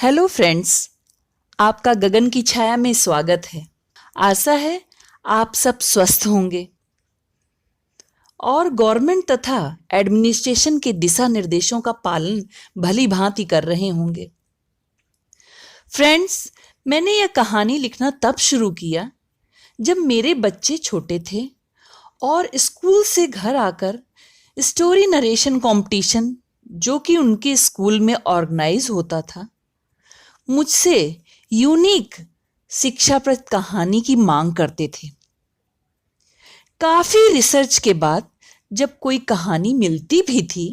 Hello friends, आपका गगन की छाया में स्वागत है। आशा है आप सब स्वस्थ होंगे और गवर्नमेंट तथा एडमिनिस्ट्रेशन के दिशा निर्देशों का पालन भली भांति कर रहे होंगे। फ्रेंड्स, मैंने यह कहानी लिखना तब शुरू किया जब मेरे बच्चे छोटे थे और स्कूल से घर आकर स्टोरी नरेशन कंपटीशन जो कि उनके स्कूल में ऑर्गेनाइज होता था, मुझसे यूनिक शिक्षाप्रद कहानी की मांग करते थे। काफी रिसर्च के बाद जब कोई कहानी मिलती भी थी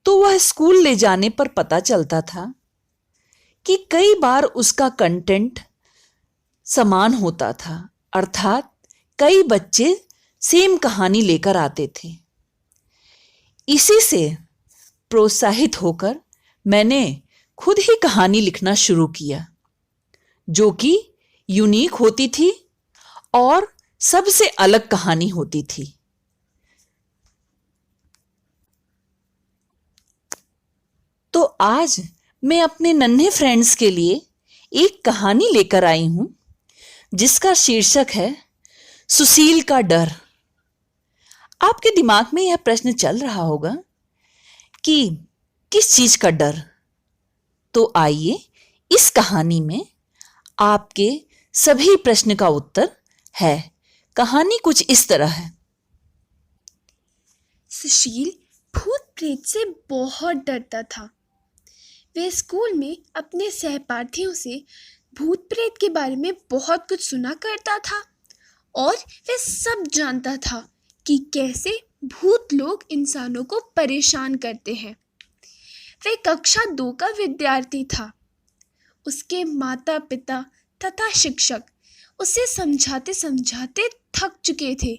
तो वह स्कूल ले जाने पर पता चलता था कि कई बार उसका कंटेंट समान होता था, अर्थात कई बच्चे सेम कहानी लेकर आते थे। इसी से प्रोत्साहित होकर मैंने खुद ही कहानी लिखना शुरू किया, जो कि यूनिक होती थी और सबसे अलग कहानी होती थी। तो आज मैं अपने नन्हे फ्रेंड्स के लिए एक कहानी लेकर आई हूं जिसका शीर्षक है सुशील का डर। आपके दिमाग में यह प्रश्न चल रहा होगा कि किस चीज का डर? तो आइए इस कहानी में आपके सभी प्रश्न का उत्तर है। कहानी कुछ इस तरह है। सुशील भूत प्रेत से बहुत डरता था। वह स्कूल में अपने सहपाठियों से भूत प्रेत के बारे में बहुत कुछ सुना करता था और वह सब जानता था कि कैसे भूत लोग इंसानों को परेशान करते हैं। वह कक्षा 2 का विद्यार्थी था। उसके माता पिता तथा शिक्षक उसे समझाते समझाते थक चुके थे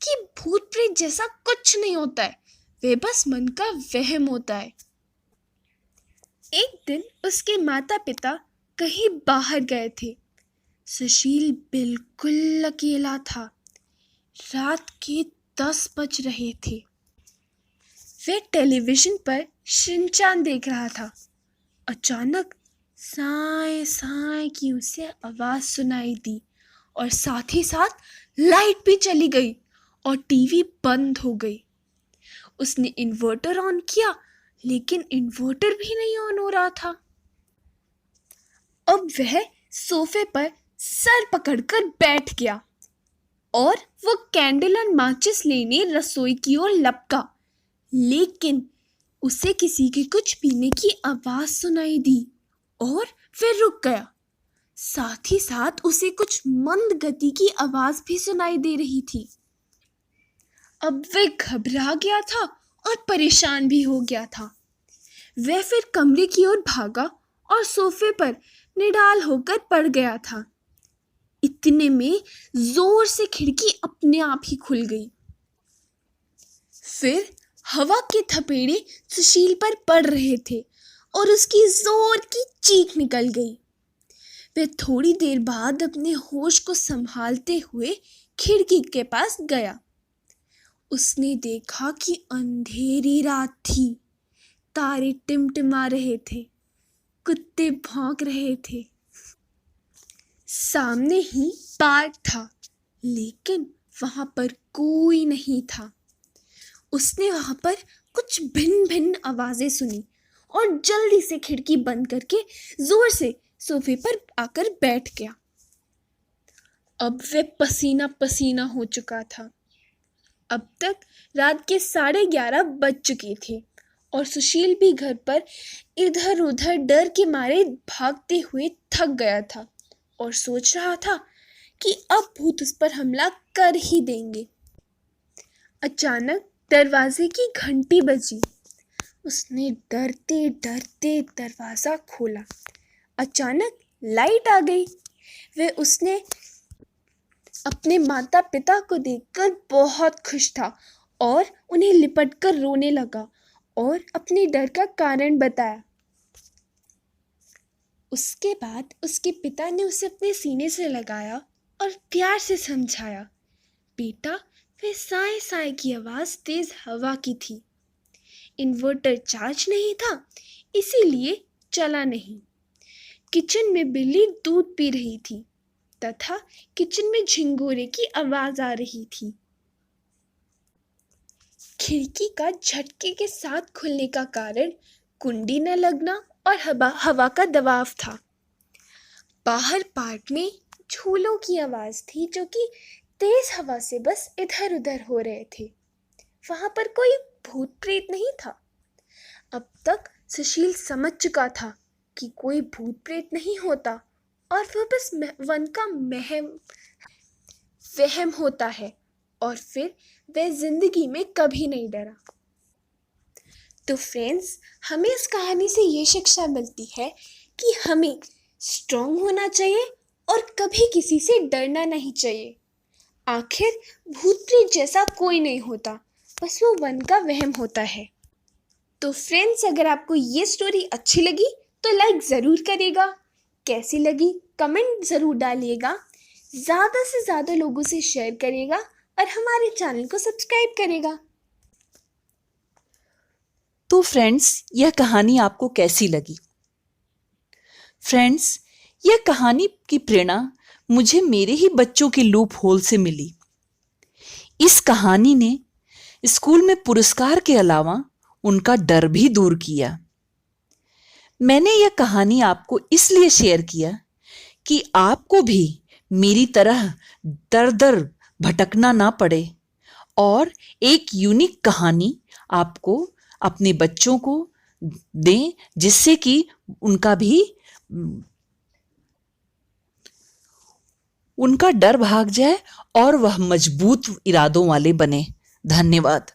कि भूत प्रेत जैसा कुछ नहीं होता है, वे बस मन का वहम होता है। एक दिन उसके माता पिता कहीं बाहर गए थे। सुशील बिल्कुल अकेला था। रात के 10 बज रहे थे। वह टेलीविजन पर शिनचान देख रहा था। अचानक साए साए की उसे आवाज सुनाई दी और साथ ही साथ लाइट भी चली गई और टीवी बंद हो गई। उसने इन्वर्टर ऑन किया, लेकिन इन्वर्टर भी नहीं ऑन हो रहा था। अब वह सोफे पर सर पकड़कर बैठ गया और वो कैंडल और माचिस लेने रसोई की ओर लपका, लेकिन उसे किसी के कुछ पीने की आवाज सुनाई दी और फिर रुक गया। साथ ही साथ उसे कुछ मंद गति की आवाज भी सुनाई दे रही थी। अब वह घबरा गया था और परेशान भी हो गया था। वह फिर कमरे की ओर भागा और सोफे पर निढाल होकर पड़ गया था। इतने में जोर से खिड़की अपने आप ही खुल गई। फिर हवा के थपेड़े सुशील पर पड़ रहे थे और उसकी जोर की चीख निकल गई। वह थोड़ी देर बाद अपने होश को संभालते हुए खिड़की के पास गया। उसने देखा कि अंधेरी रात थी। तारे टिमटिमा रहे थे, कुत्ते भौंक रहे थे। सामने ही पार्क था, लेकिन वहां पर कोई नहीं था। उसने वहां पर कुछ भिन्न भिन्न आवाजें सुनी और जल्दी से खिड़की बंद करके जोर से सोफे पर आकर बैठ गया। अब वह पसीना पसीना हो चुका था। अब तक रात के 11:30 बज चुके थे और सुशील भी घर पर इधर उधर डर के मारे भागते हुए थक गया था और सोच रहा था कि अब भूत उस पर हमला कर ही देंगे। अचानक दरवाजे की घंटी बजी। उसने डरते डरते दरवाजा खोला। अचानक लाइट आ गई। उसने अपने माता पिता को देखकर बहुत खुश था और उन्हें लिपटकर रोने लगा और अपने डर का कारण बताया। उसके बाद उसके पिता ने उसे अपने सीने से लगाया और प्यार से समझाया, बेटा, वह साए साए की आवाज तेज हवा की थी। इन्वर्टर चार्ज नहीं था, इसीलिए चला नहीं। किचन में बिल्ली दूध पी रही थी तथा किचन में झिंगोरे की आवाज आ रही थी। खिड़की का झटके के साथ खुलने का कारण कुंडी न लगना और हवा का दबाव था। बाहर पार्क में झूलों की आवाज थी जो कि तेज हवा से बस इधर उधर हो रहे थे। वहां पर कोई भूत प्रेत नहीं था। अब तक सुशील समझ चुका था कि कोई भूत प्रेत नहीं होता और वह बस वन का वहम होता है, और फिर वह जिंदगी में कभी नहीं डरा। तो फ्रेंड्स, हमें इस कहानी से ये शिक्षा मिलती है कि हमें स्ट्रांग होना चाहिए और कभी किसी से डरना नहीं चाहिए। आखिर भूत प्रेत जैसा कोई नहीं होता, बस वो वन का वहम होता है। तो फ्रेंड्स, अगर आपको ये स्टोरी अच्छी लगी तो लाइक ज़रूर करिएगा। कैसी लगी कमेंट ज़रूर डालिएगा। ज़्यादा से ज़्यादा लोगों से शेयर करिएगा और हमारे चैनल को सब्सक्राइब करिएगा। तो फ्रेंड्स, यह कहानी आपको कैसी लगी? फ्रेंड्स, यह कहानी की प्रेरणा मुझे मेरे ही बच्चों के लूप होल से मिली। इस कहानी ने स्कूल में पुरस्कार के अलावा उनका डर भी दूर किया। मैंने यह कहानी आपको इसलिए शेयर किया कि आपको भी मेरी तरह दर दर भटकना ना पड़े और एक यूनिक कहानी आपको अपने बच्चों को दें, जिससे कि उनका डर भाग जाए और वह मजबूत इरादों वाले बने। धन्यवाद।